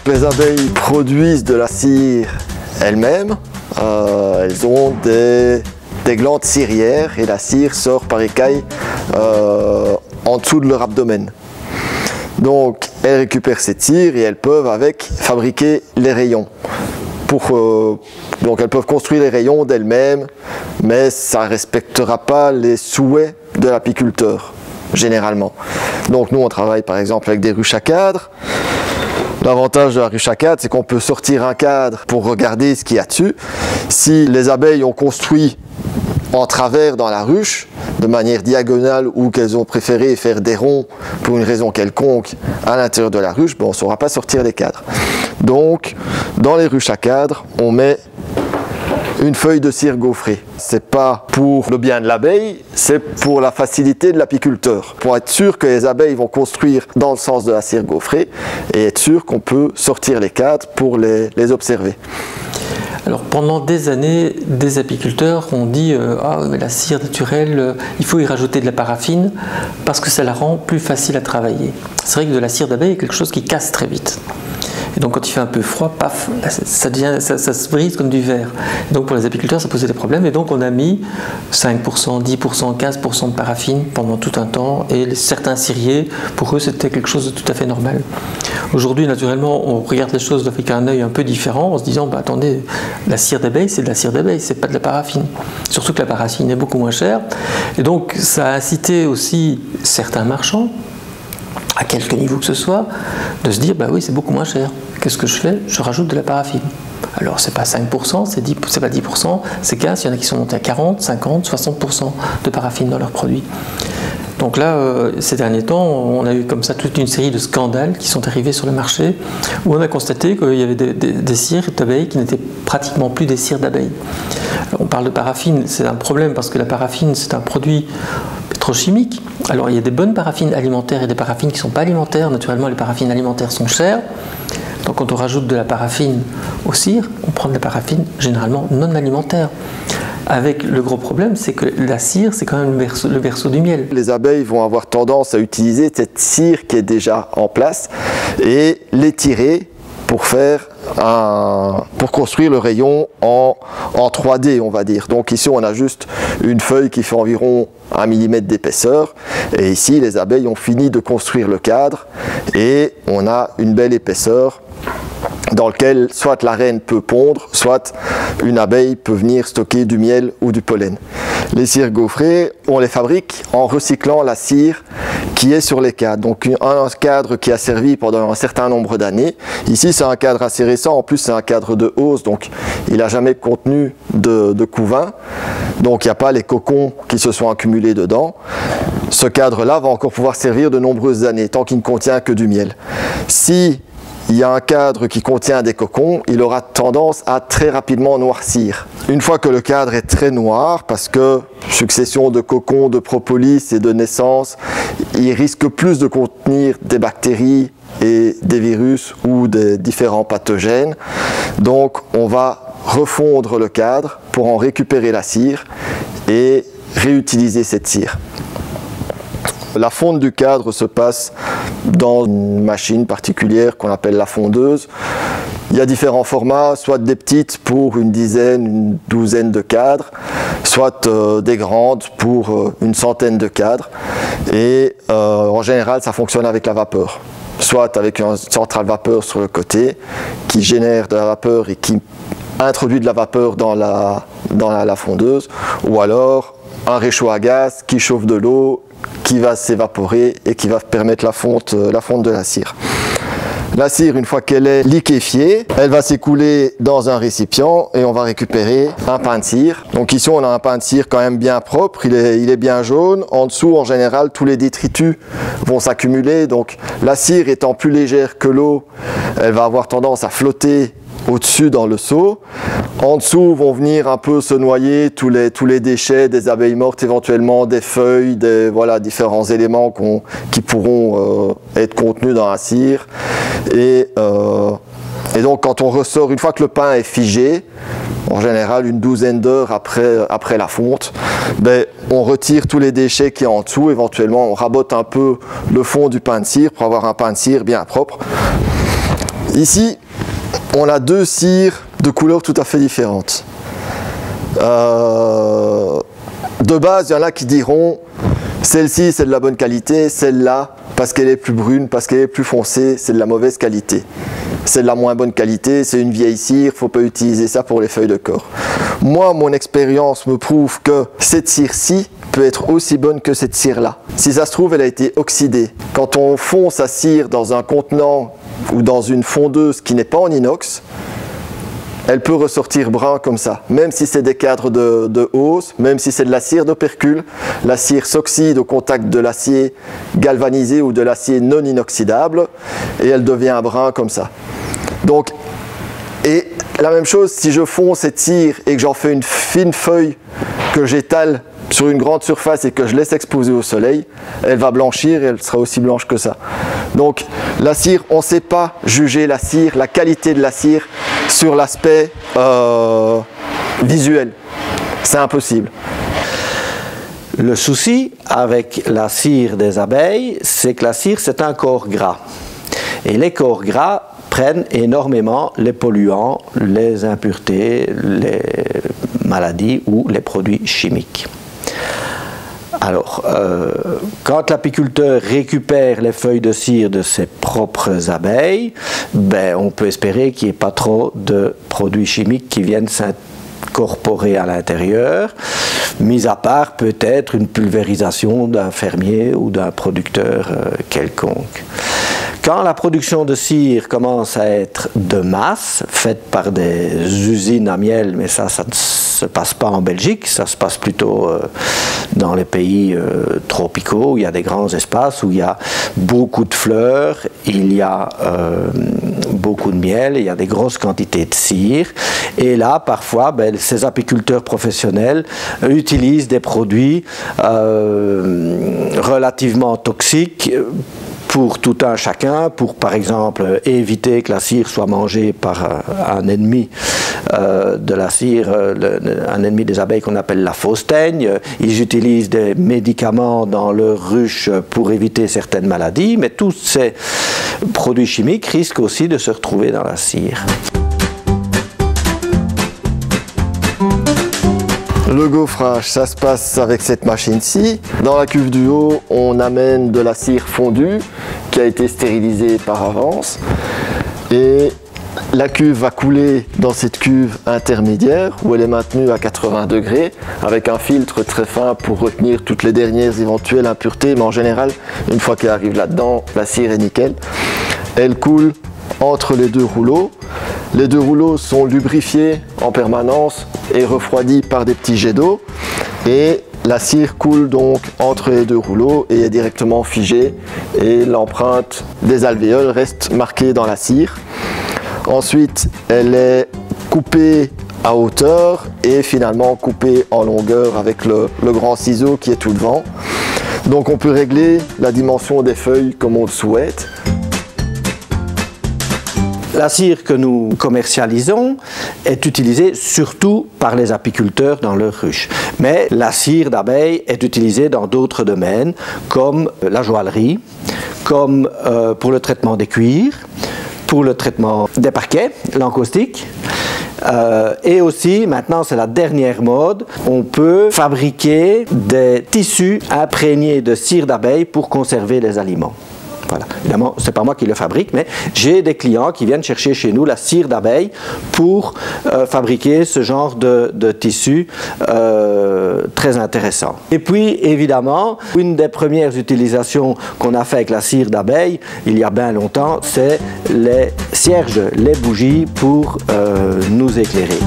Les abeilles produisent de la cire elles-mêmes. Elles ont des glandes cirières et la cire sort par écailles en dessous de leur abdomen. Donc elles récupèrent cette cire et elles peuvent avec fabriquer les rayons. Donc elles peuvent construire les rayons d'elles-mêmes, mais ça ne respectera pas les souhaits de l'apiculteur, généralement. Donc nous on travaille par exemple avec des ruches à cadre. L'avantage de la ruche à cadre, c'est qu'on peut sortir un cadre pour regarder ce qu'il y a dessus. Si les abeilles ont construit en travers dans la ruche, de manière diagonale, ou qu'elles ont préféré faire des ronds pour une raison quelconque à l'intérieur de la ruche, on ne saura pas sortir les cadres. Donc, dans les ruches à cadre, on met une feuille de cire gaufrée. C'est pas pour le bien de l'abeille, c'est pour la facilité de l'apiculteur. Pour être sûr que les abeilles vont construire dans le sens de la cire gaufrée et être sûr qu'on peut sortir les cadres pour les observer. Alors pendant des années, des apiculteurs ont dit ah mais la cire naturelle, il faut y rajouter de la paraffine parce que ça la rend plus facile à travailler. C'est vrai que de la cire d'abeille est quelque chose qui casse très vite. Et donc quand il fait un peu froid, paf, ça se brise comme du verre. Et donc pour les apiculteurs, ça posait des problèmes. Et donc on a mis 5%, 10%, 15% de paraffine pendant tout un temps. Et certains ciriers, pour eux, c'était quelque chose de tout à fait normal. Aujourd'hui, naturellement, on regarde les choses avec un œil un peu différent, en se disant, bah, attendez, la cire d'abeille, c'est de la cire d'abeille, c'est pas de la paraffine. Surtout que la paraffine est beaucoup moins chère. Et donc ça a incité aussi certains marchands, à quelque niveau que ce soit, de se dire, bah oui, c'est beaucoup moins cher. Qu'est-ce que je fais? Je rajoute de la paraffine. Alors, c'est pas 5%, c'est pas 10%, c'est 15%, il y en a qui sont montés à 40, 50, 60% de paraffine dans leurs produits. Donc là, ces derniers temps, on a eu comme ça toute une série de scandales qui sont arrivés sur le marché, où on a constaté qu'il y avait des cires d'abeilles qui n'étaient pratiquement plus des cires d'abeilles. On parle de paraffine, c'est un problème parce que la paraffine, c'est un produit pétrochimique. Alors il y a des bonnes paraffines alimentaires et des paraffines qui ne sont pas alimentaires. Naturellement, les paraffines alimentaires sont chères. Donc quand on rajoute de la paraffine aux cires, on prend de la paraffine généralement non alimentaire. Avec le gros problème, c'est que la cire, c'est quand même le berceau du miel. Les abeilles vont avoir tendance à utiliser cette cire qui est déjà en place et l'étirer pour construire le rayon en 3D, on va dire. Donc ici, on a juste une feuille qui fait environ 1 mm d'épaisseur. Et ici, les abeilles ont fini de construire le cadre et on a une belle épaisseur dans lequel soit la reine peut pondre, soit une abeille peut venir stocker du miel ou du pollen. Les cires gaufrées, on les fabrique en recyclant la cire qui est sur les cadres. Donc un cadre qui a servi pendant un certain nombre d'années. Ici, c'est un cadre assez récent. En plus, c'est un cadre de hausse, donc il n'a jamais contenu de couvain. Donc il n'y a pas les cocons qui se sont accumulés dedans. Ce cadre-là va encore pouvoir servir de nombreuses années, tant qu'il ne contient que du miel. Si il y a un cadre qui contient des cocons, il aura tendance à très rapidement noircir. Une fois que le cadre est très noir, parce que succession de cocons, de propolis et de naissance, il risque plus de contenir des bactéries et des virus ou des différents pathogènes. Donc on va refondre le cadre pour en récupérer la cire et réutiliser cette cire. La fonte du cadre se passe dans une machine particulière qu'on appelle la fondeuse. Il y a différents formats, soit des petites pour une dizaine, une douzaine de cadres, soit des grandes pour une centaine de cadres. Et en général, ça fonctionne avec la vapeur. Soit avec une centrale vapeur sur le côté qui génère de la vapeur et qui introduit de la vapeur dans la fondeuse, ou alors un réchaud à gaz qui chauffe de l'eau qui va s'évaporer et qui va permettre la fonte de la cire. La cire, une fois qu'elle est liquéfiée, elle va s'écouler dans un récipient et on va récupérer un pain de cire. Donc ici, on a un pain de cire quand même bien propre, il est bien jaune. En dessous, en général, tous les détritus vont s'accumuler. Donc la cire étant plus légère que l'eau, elle va avoir tendance à flotter au-dessus dans le seau. En dessous vont venir un peu se noyer tous les déchets des abeilles mortes, éventuellement des feuilles, voilà, différents éléments qui pourront être contenus dans la cire. Et donc quand on ressort, une fois que le pain est figé, en général une douzaine d'heures après la fonte, on retire tous les déchets qui sont en dessous. Éventuellement on rabote un peu le fond du pain de cire pour avoir un pain de cire bien propre. Ici, on a deux cires de couleurs tout à fait différentes. De base, il y en a qui diront celle-ci c'est de la bonne qualité, celle-là parce qu'elle est plus brune, parce qu'elle est plus foncée, c'est de la mauvaise qualité. C'est de la moins bonne qualité, c'est une vieille cire, il ne faut pas utiliser ça pour les feuilles de corps. Moi, mon expérience me prouve que cette cire-ci peut être aussi bonne que cette cire-là. Si ça se trouve, elle a été oxydée. Quand on fond sa cire dans un contenant ou dans une fondeuse qui n'est pas en inox, elle peut ressortir brun comme ça, même si c'est des cadres de hausse, même si c'est de la cire d'opercule. La cire s'oxyde au contact de l'acier galvanisé ou de l'acier non inoxydable et elle devient brun comme ça. Donc, et la même chose, si je fonds cette cire et que j'en fais une fine feuille que j'étale sur une grande surface et que je laisse exposer au soleil, elle va blanchir et elle sera aussi blanche que ça. Donc la cire, on ne sait pas juger la cire, la qualité de la cire sur l'aspect visuel. C'est impossible. Le souci avec la cire des abeilles, c'est que la cire, c'est un corps gras. Et les corps gras prennent énormément les polluants, les impuretés, les maladies ou les produits chimiques. Alors, quand l'apiculteur récupère les feuilles de cire de ses propres abeilles, ben, on peut espérer qu'il n'y ait pas trop de produits chimiques qui viennent s'incorporer à l'intérieur, mis à part peut-être une pulvérisation d'un fermier ou d'un producteur quelconque. Quand la production de cire commence à être de masse, faite par des usines à miel, mais ça ne se passe pas en Belgique, ça se passe plutôt dans les pays tropicaux, où il y a des grands espaces, où il y a beaucoup de fleurs, il y a beaucoup de miel, il y a des grosses quantités de cire. Et là, parfois, ben, ces apiculteurs professionnels utilisent des produits relativement toxiques pour tout un chacun, pour par exemple éviter que la cire soit mangée par un ennemi de la cire, un ennemi des abeilles qu'on appelle la fausse teigne. Ils utilisent des médicaments dans leurs ruches pour éviter certaines maladies, mais tous ces produits chimiques risquent aussi de se retrouver dans la cire. Le gaufrage, ça se passe avec cette machine-ci. Dans la cuve du haut, on amène de la cire fondue qui a été stérilisée par avance. Et la cuve va couler dans cette cuve intermédiaire où elle est maintenue à 80 degrés avec un filtre très fin pour retenir toutes les dernières éventuelles impuretés. Mais en général, une fois qu'elle arrive là-dedans, la cire est nickel. Elle coule entre les deux rouleaux. Les deux rouleaux sont lubrifiés en permanence et refroidis par des petits jets d'eau. Et la cire coule donc entre les deux rouleaux et est directement figée. Et l'empreinte des alvéoles reste marquée dans la cire. Ensuite, elle est coupée à hauteur et finalement coupée en longueur avec le grand ciseau qui est tout devant. Donc on peut régler la dimension des feuilles comme on le souhaite. La cire que nous commercialisons est utilisée surtout par les apiculteurs dans leurs ruches. Mais la cire d'abeille est utilisée dans d'autres domaines, comme la joaillerie, comme pour le traitement des cuirs, pour le traitement des parquets, l'encaustique. Et aussi, maintenant c'est la dernière mode, on peut fabriquer des tissus imprégnés de cire d'abeille pour conserver les aliments. Voilà. Évidemment, ce n'est pas moi qui le fabrique, mais j'ai des clients qui viennent chercher chez nous la cire d'abeille pour fabriquer ce genre de tissu très intéressant. Et puis, évidemment, une des premières utilisations qu'on a fait avec la cire d'abeille, il y a bien longtemps, c'est les cierges, les bougies pour nous éclairer.